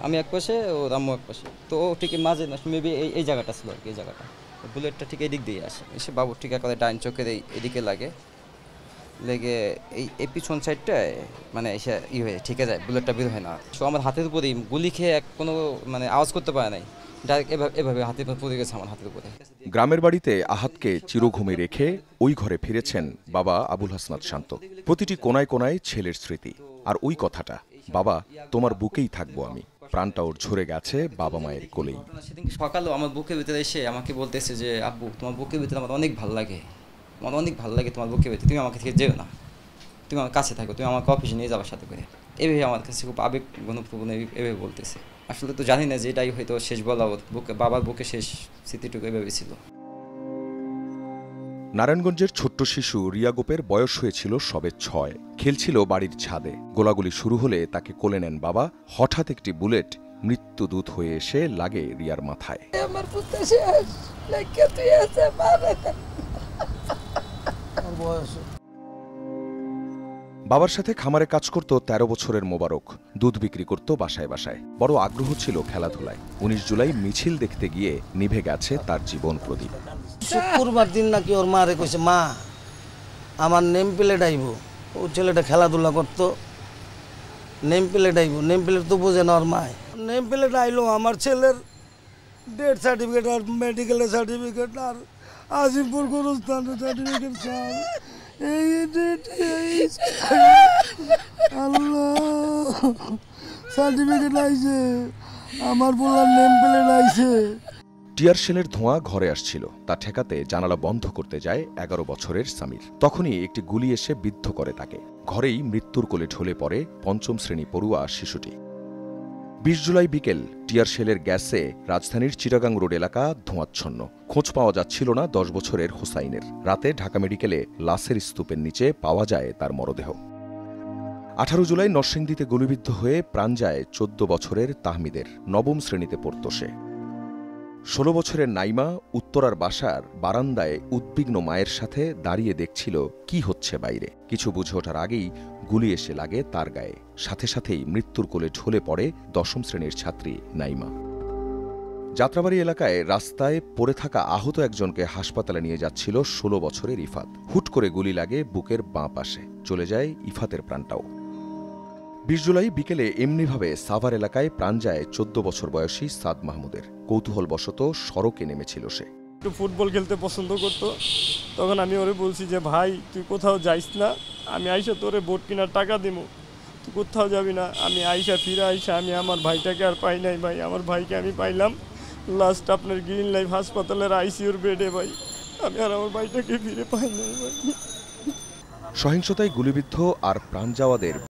আমি এক পাশে ও আম্মু এক পাশে, তো ও ঠিক মাঝে না মেবি এই জায়গাটা ছিল আর কি, এই জায়গাটা বুলেটটা ঠিক এদিক দিয়ে আসে, এসে বাবুর ঠিক একেবারে ডাইন চোখের এদিকে লাগে, লেগে এই পিছন সাইডটায় মানে এসে হয়ে ঠিকে যায়, বুলেটটা বের হয় না। সো আমার হাতের উপরেই গুলি খেয়ে কোনো মানে আওয়াজ করতে পারে নাই, ডাইরেক্ট এভাবে হাতের উপর পড়ে গেছে আমার হাতের উপরে। গ্রামের বাড়িতে আহাতকে চিরঘুমে রেখে ওই ঘরে ফিরেছেন বাবা আবুল হাসনাত শান্ত। প্রতিটি কোনায় কোনায় ছেলের স্মৃতি, আর ওই কথাটা, বাবা তোমার বুকেই থাকবো আমি। প্রাণটা ওর ঝরে গেছে বাবা মায়ের কোলেই। সেদিন সকালেও আমার বুকের ভিতরে এসে আমাকে বলতেছে যে আব্বু তোমার বুকের ভিতরে আমার অনেক ভালো লাগে, আমার অনেক ভালো লাগে তোমার বুকের ভিতরে, তুমি আমাকে থেকে যেও না, তুমি আমার কাছে থাকো, তুমি আমাকে অফিসে নিয়ে যাবার সাথে করে। এভাবে আমার কাছে খুব আবেগ ঘনপ্রবণ এভাবে বলতেছে। আসলে তো জানি না যে এটাই হয়তো শেষ বলা, ওর বুকে বাবার বুকে শেষ স্মৃতিটুকু এভাবে ছিল। নারায়ণগঞ্জের ছোট্ট শিশু রিয়া গোপের বয়স হয়েছিল সবে 6। খেলছিল বাড়ির ছাদে। গোলাগুলি শুরু হলে তাকে কোলে নেন বাবা। হঠাৎ একটি বুলেট মৃত্যুদূত হয়ে এসে লাগে রিয়ার মাথায়। আমার পুত্র শেষ, লেখা তুই আছে মারে। বাবার সাথে খামারে কাজ করত 13 বছরের মোবারক। দুধ বিক্রি করত বাসায় বাসায়। বড় আগ্রহ ছিল খেলাধুলায়। 19 জুলাই মিছিল দেখতে গিয়ে নিভে গেছে তার জীবন প্রদীপ। শুক্রবার দিন নাকি ওর মারে কইছে, মা আমার নেম প্লেট আইব। ও ছেলেটা খেলাধুলা করতো, নেম প্লেট আইব, নেম প্লেট তো বোঝে না ওর মায়। নেম প্লেট আইলো, আমার ছেলের ডেথ সার্টিফিকেট আর মেডিকেলের সার্টিফিকেট আর আজিমপুর গুরুস্থানের সার্টিফিকেট স্যার। আল্লাহ সার্টিফিকেট আইছে, আমার বলার নেম প্লেট আইছে। টিয়ার শেলের ধোঁয়া ঘরে আসছিল, তা ঠেকাতে জানালা বন্ধ করতে যায় 11 বছরের সামির। তখনই একটি গুলি এসে বিদ্ধ করে তাকে। ঘরেই মৃত্যুর কোলে ঢলে পড়ে 5ম শ্রেণী পড়ুয়া শিশুটি। 20 জুলাই বিকেল টিয়ার শেলের গ্যাসে রাজধানীর চিটাগাং রোড এলাকা ধোঁয়াচ্ছন্ন। খোঁজ পাওয়া যাচ্ছিল না 10 বছরের হোসাইনের। রাতে ঢাকা মেডিকেলে লাশের স্তূপের নিচে পাওয়া যায় তার মরদেহ। 18 জুলাই নরসিংদীতে গুলিবিদ্ধ হয়ে প্রাণ যায় 14 বছরের তাহমিদের। 9ম শ্রেণীতে পড়ত সে। 16 বছরের নাইমা উত্তরার বাসার বারান্দায় উদ্বিগ্ন মায়ের সাথে দাঁড়িয়ে দেখছিল কি হচ্ছে বাইরে। কিছু বুঝে ওঠার আগেই গুলি এসে লাগে তার গায়ে। সাথে সাথেই মৃত্যুর কোলে ঢলে পড়ে 10ম শ্রেণীর ছাত্রী নাইমা। যাত্রাবাড়ি এলাকায় রাস্তায় পড়ে থাকা আহত একজনকে হাসপাতালে নিয়ে যাচ্ছিল 16 বছরের ইফাত। হুট করে গুলি লাগে বুকের বাঁ পাশে। চলে যায় ইফাতের প্রাণটাও। 20 জুলাই বিকেলে এমনিভাবে সাভার এলাকায় প্রাণ যায় 14 বছর বয়সী সাদ মাহমুদের। কৌতূহলবশত সড়কে নেমেছিল সে। একটু ফুটবল খেলতে পছন্দ করত। তখন আমি ওরে বলছি যে ভাই তুই কোথাও যাইস না, আমি আইসা তোরে বোট কেনার টাকা দিব, তুই কোথাও যাবি না। আমি ফিরে আইসা আমি আমার ভাইটাকে আর পাই নাই ভাই। আমার ভাইকে আমি পাইলাম লাস্ট আপনার গ্রিন লাইফ হাসপাতালের আইসিইউর বেডে ভাই। আমি আর আমার ভাইটাকে ফিরে পাই নাই ভাই। সহিংসতায় গুলিবিদ্ধ আর প্রাণ যাওয়াদের